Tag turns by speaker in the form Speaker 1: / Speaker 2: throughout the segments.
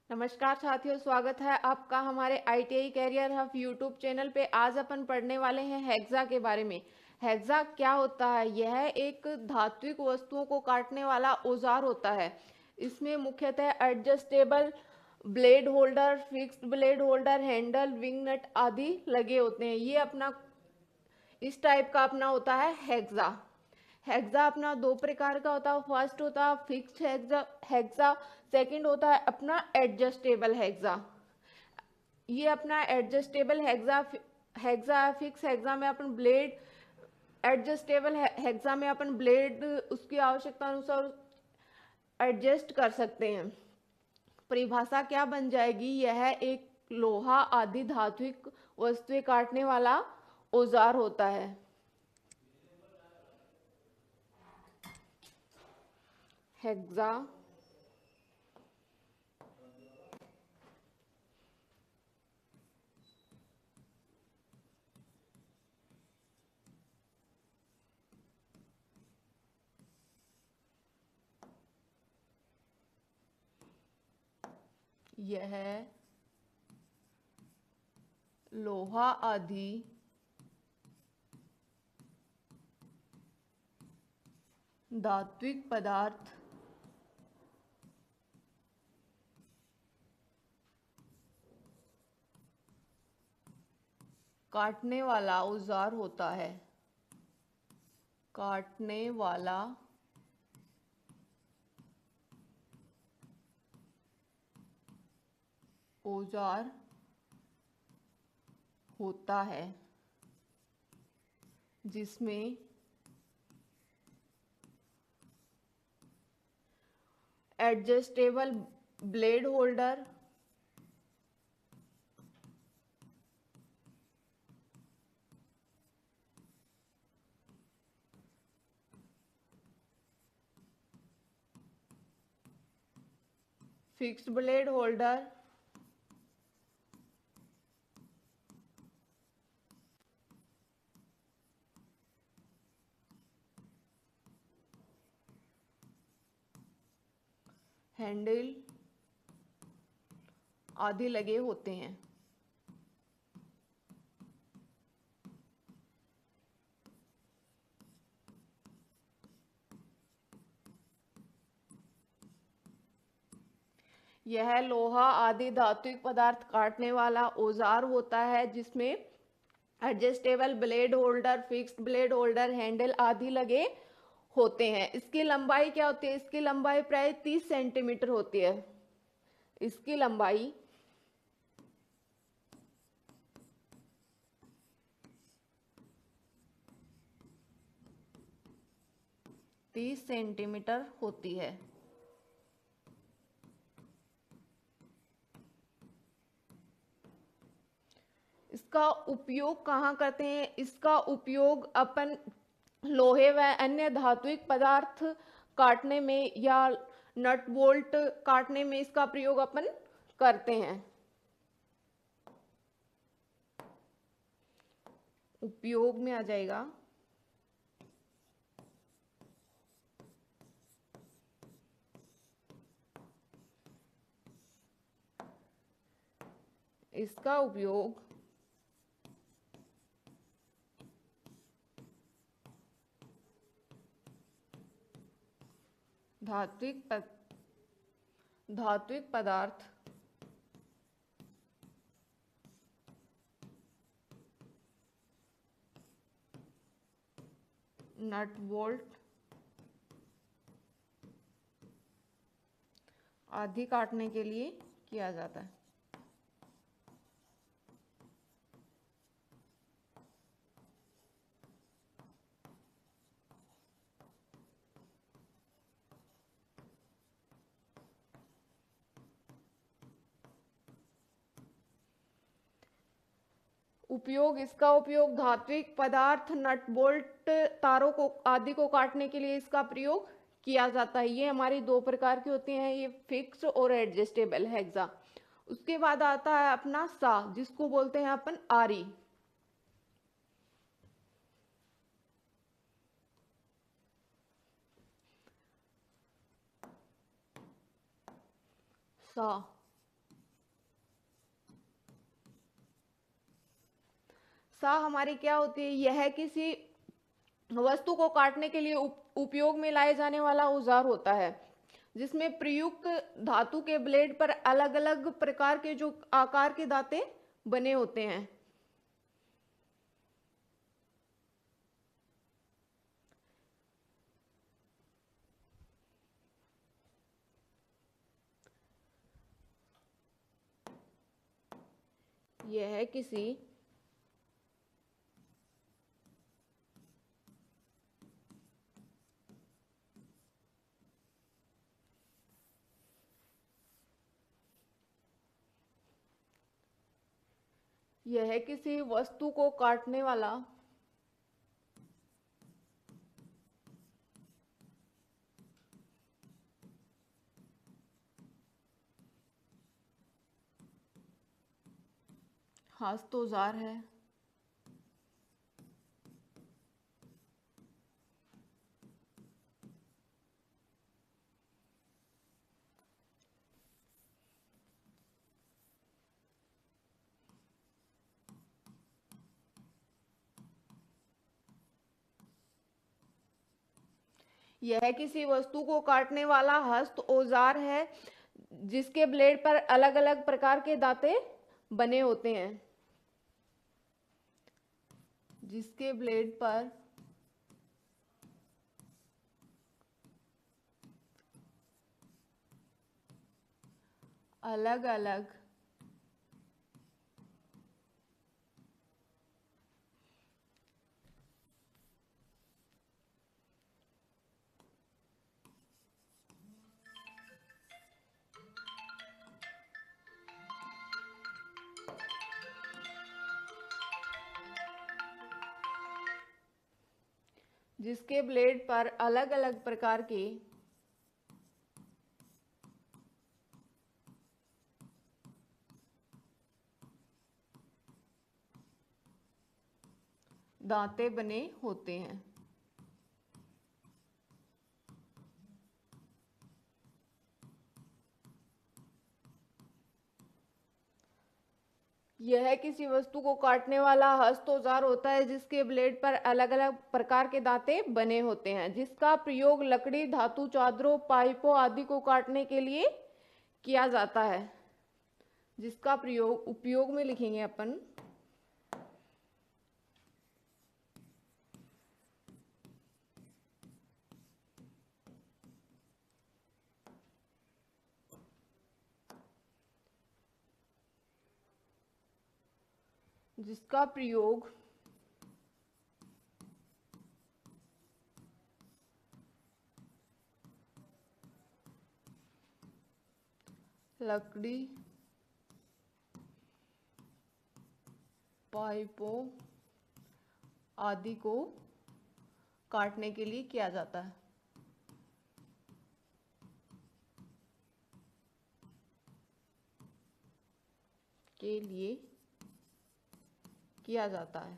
Speaker 1: नमस्कार साथियों, स्वागत है आपका हमारे ITI career hub YouTube channel पे। आज अपन पढ़ने वाले हैं हेक्सा के बारे में। हेक्सा क्या होता है? यह एक धात्विक वस्तुओं को काटने वाला औजार होता है। इसमें मुख्यतः adjustable blade holder, fixed blade holder, handle, wing nut आदि लगे होते हैं। ये अपना इस टाइप का अपना होता है हेक्सा। हेक्सा अपना दो प्रकार का होता है। फर्स्ट होता है फिक्स्ड हेक्सा। सेकंड होता है अपना एडजस्टेबल हेक्सा। ये अपना adjustable hexa hexa fix hexa में अपन ब्लेड, एडजस्टेबल हेक्सा में अपन ब्लेड उसकी आवश्यकता अनुसार एडजस्ट कर सकते हैं। परिभाषा क्या बन जाएगी? यह एक लोहा आदि धात्विक वस्तुएं काटने वाला औजार होता है। हेक्सा यह लोहा आदि धात्विक पदार्थ काटने वाला औजार होता है। काटने वाला औजार होता है जिसमें adjustable blade holder, fixed blade holder, handle आदि लगे होते हैं। यह लोहा आदि धात्विक पदार्थ काटने वाला औजार होता है जिसमें adjustable blade holder, fixed blade holder, handle आदि लगे होते हैं। इसकी लंबाई क्या होती है? इसकी लंबाई प्राय 30 सेंटीमीटर होती है। इसकी लंबाई 30 सेंटीमीटर होती है। इसका उपयोग कहाँ करते हैं? इसका उपयोग अपन लोहे व अन्य धात्विक पदार्थ काटने में या नट बोल्ट काटने में इसका प्रयोग अपन करते हैं। उपयोग में आ जाएगा इसका उपयोग धात्विक पदार्थ नट बोल्ट आदि काटने के लिए किया जाता है। उपयोग इसका उपयोग धात्विक पदार्थ, नट बोल्ट, तारों को आदि को काटने के लिए इसका प्रयोग किया जाता है। ये हमारी दो प्रकार की होती हैं, ये फिक्स और एडजस्टेबल हेक्सा। उसके बाद आता है अपना सा, जिसको बोलते हैं अपन आरी। सा सा हमारी क्या होती है, यह किसी वस्तु को काटने के लिए उपयोग में लाए जाने वाला औजार होता है, जिसमें प्रयुक्त धातु के ब्लेड पर अलग अलग प्रकार के जो आकार के दांते बने होते हैं। यह किसी यह किसी वस्तु को काटने वाला हस्त औजार है। यह किसी वस्तु को काटने वाला हस्त औजार है, जिसके ब्लेड पर अलग अलग प्रकार के दांते बने होते हैं। जिसके ब्लेड पर अलग अलग जिसके ब्लेड पर अलग अलग प्रकार के दांते बने होते हैं। यह किसी वस्तु को काटने वाला हस्त औजार होता है, जिसके ब्लेड पर अलग अलग प्रकार के दांते बने होते हैं, जिसका प्रयोग लकड़ी, धातु, चादरों, पाइपों आदि को काटने के लिए किया जाता है। जिसका प्रयोग उपयोग में लिखेंगे अपन, जिसका प्रयोग लकड़ी, पाइपों आदि को काटने के लिए किया जाता है। के लिए किया जाता है।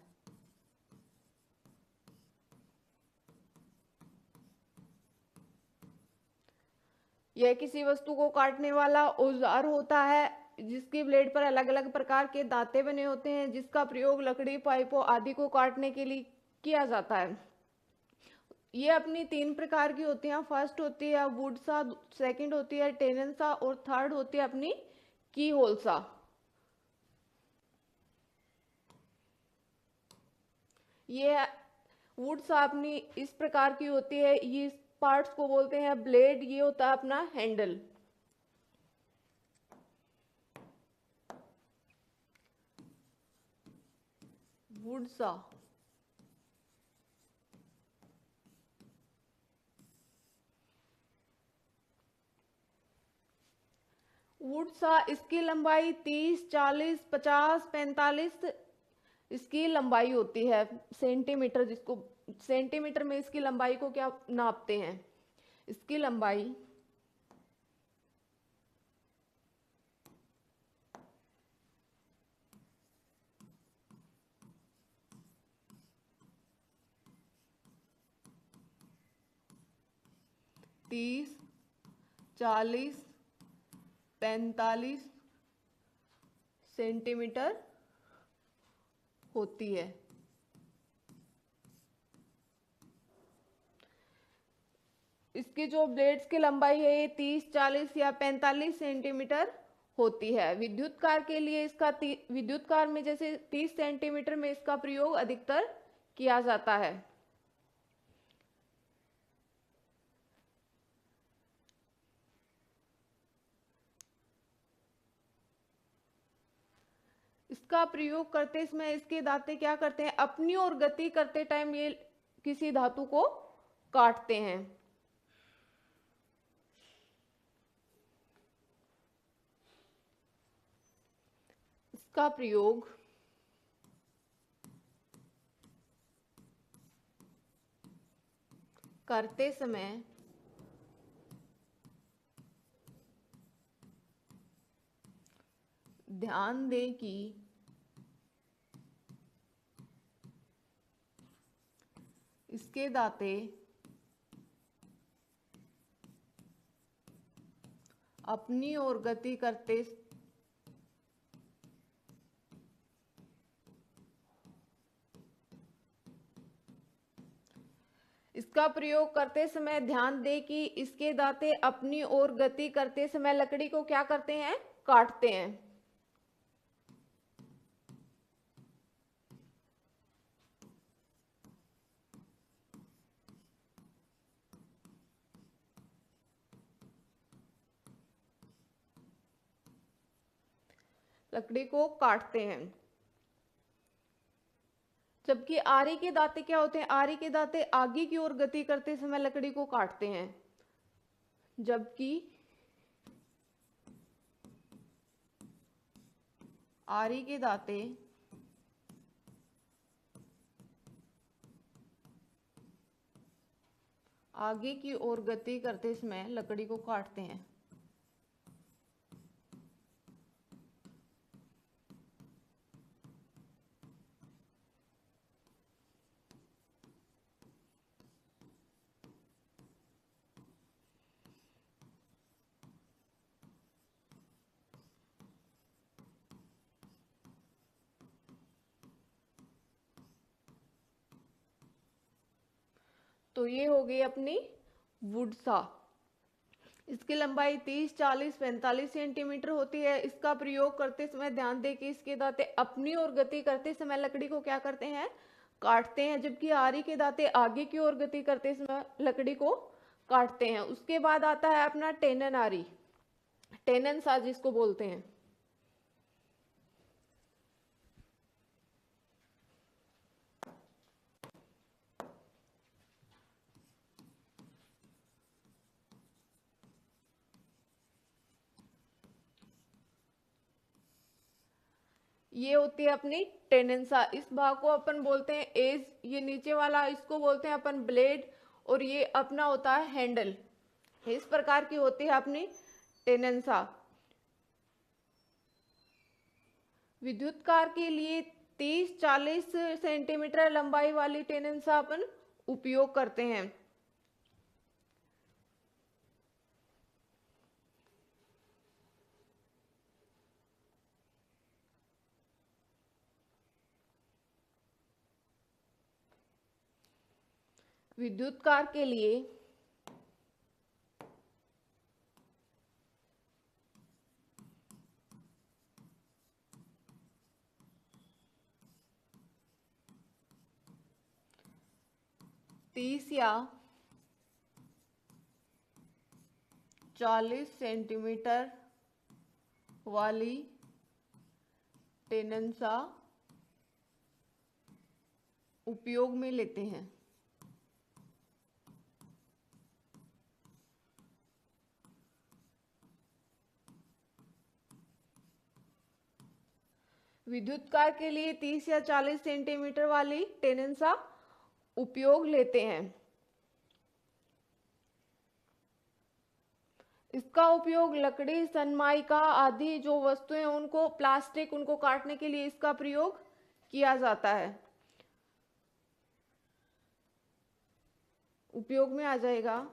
Speaker 1: यह किसी वस्तु को काटने वाला औजार होता है, जिसकी ब्लेड पर अलग अलग प्रकार के दांते बने होते हैं, जिसका प्रयोग लकड़ी, पाइपों आदि को काटने के लिए किया जाता है। ये अपनी 3 प्रकार की होती हैं। फर्स्ट होती है वुड सा, सेकंड होती है टेनन सा और थर्ड होती है अपनी की होल सा। ये वुड सा अपनी इस प्रकार की होती है, ये इस पार्ट्स को बोलते हैं ब्लेड। ये होता है अपना हैंडल। वुड सा वुड सा इसकी लंबाई 30, 40, 50, 45 इसकी लंबाई होती है सेंटीमीटर, जिसको सेंटीमीटर में इसकी लंबाई को क्या नापते हैं, इसकी लंबाई 30, 40, 45 सेंटीमीटर होती है। इसकी जो ब्लेड्स की लंबाई है ये 30, 40 या 45 सेंटीमीटर होती है। विद्युत कार के लिए इसका विद्युत कार में जैसे 30 सेंटीमीटर में इसका प्रयोग अधिकतर किया जाता है। इसका प्रयोग करते समय इसके दांते क्या करते हैं, अपनी ओर गति करते टाइम ये किसी धातु को काटते हैं। इसका प्रयोग करते समय ध्यान दें कि इसके दांते अपनी ओर गति करते इसका प्रयोग करते समय ध्यान दें कि इसके दांते अपनी ओर गति करते समय लकड़ी को क्या करते हैं, काटते हैं। लकड़ी को काटते हैं। जबकि आरी के दांते क्या होते हैं, आरी के दांते आगे की ओर गति करते समय लकड़ी को काटते हैं। जबकि आरी के दांते आगे की ओर गति करते समय लकड़ी को काटते हैं। तो ये हो गई अपनी वुड सा। इसकी लंबाई 30, 40, 45 सेंटीमीटर होती है। इसका प्रयोग करते समय ध्यान दें कि इसके दांते अपनी ओर गति करते समय लकड़ी को क्या करते हैं, काटते हैं। जबकि आरी के दांते आगे की ओर गति करते समय लकड़ी को काटते हैं। उसके बाद आता है अपना टेनन आरी, टेनन सा जिसको बोलते हैं। ये होती है अपनी टेनेंसा। इस भाग को अपन बोलते हैं एज, ये नीचे वाला इसको बोलते हैं अपन ब्लेड, और ये अपना होता है हैंडल। इस प्रकार की होती है अपनी टेनेंसा। विद्युत कार के लिए 30-40 सेंटीमीटर लंबाई वाली टेनेंसा अपन उपयोग करते हैं। विद्युत कार के लिए 30 या 40 सेंटीमीटर वाली टेनेंसा उपयोग में लेते हैं। विद्युत कार के लिए 30 या 40 सेंटीमीटर वाली टेनेंसा उपयोग लेते हैं। इसका उपयोग लकड़ी, सनमाइका आदि जो वस्तुएं उनको प्लास्टिक उनको काटने के लिए इसका प्रयोग किया जाता है, उपयोग में आ जाएगा।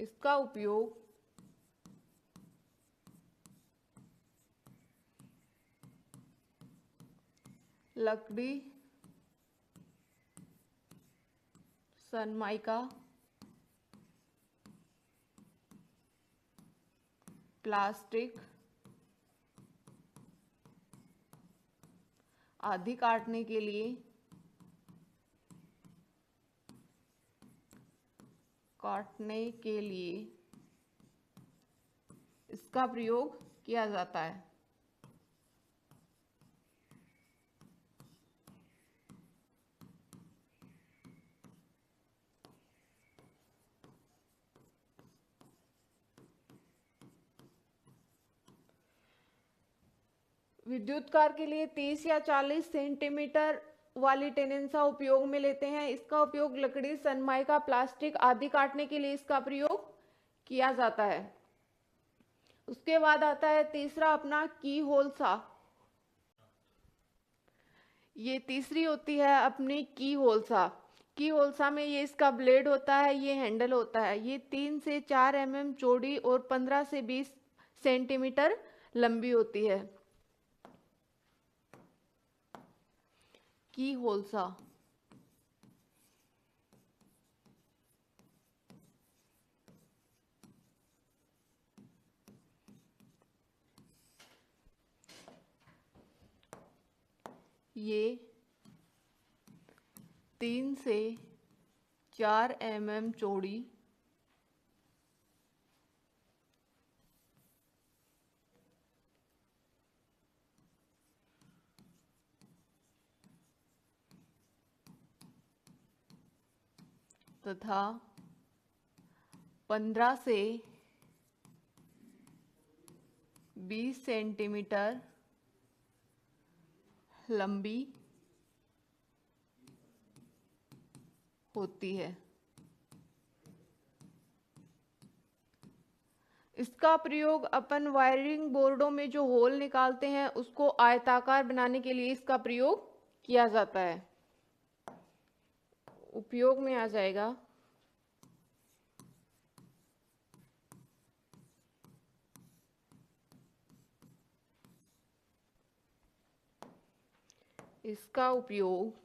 Speaker 1: इसका उपयोग लकड़ी, सनमाइका, प्लास्टिक आदि काटने के लिए इसका प्रयोग किया जाता है। विद्युत कार के लिए 30 या 40 सेंटीमीटर वाली टेनेंसा उपयोग में लेते हैं। इसका उपयोग लकड़ी, सनमाइका, प्लास्टिक आदि काटने के लिए इसका प्रयोग किया जाता है। उसके बाद आता है तीसरा अपना की होल सा। ये तीसरी होती है अपनी की होल सा। की होल सा में ये इसका ब्लेड होता है, ये हैंडल होता है। ये 3 से 4 mm चौड़ी और 15 से 20 सेंटीमीटर लंबी होती है। की होल सा ये 3 से 4 mm चौड़ी तथा 15 से 20 सेंटीमीटर लंबी होती है। इसका प्रयोग अपन वायरिंग बोर्डों में जो होल निकालते हैं उसको आयताकार बनाने के लिए इसका प्रयोग किया जाता है। उपयोग में आ जाएगा इसका उपयोग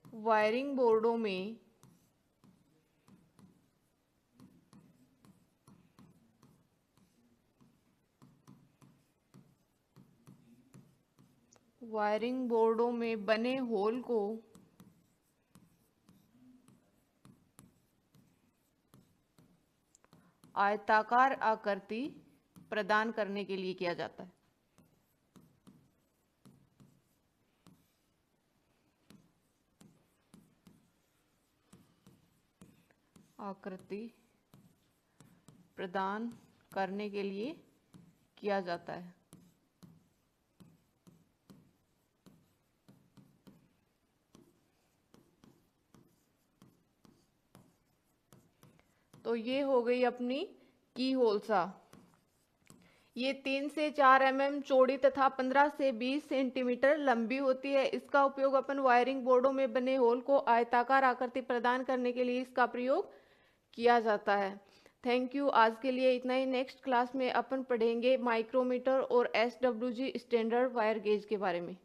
Speaker 1: वायरिंग बोर्डों में बने होल को आयताकार आकृति प्रदान करने के लिए किया जाता है। आकृति प्रदान करने के लिए किया जाता है। तो ये हो गई अपनी की होल सा। ये 3 से 4 mm चौड़ी तथा 15 से 20 सेंटीमीटर लंबी होती है। इसका उपयोग अपन वायरिंग बोर्डों में बने होल को आयताकार आकृति प्रदान करने के लिए इसका प्रयोग किया जाता है। Thank you. आज के लिए इतना ही। नेक्स्ट क्लास में अपन पढ़ेंगे माइक्रोमीटर और SWG स्टैंडर्ड वायर गेज के बारे में।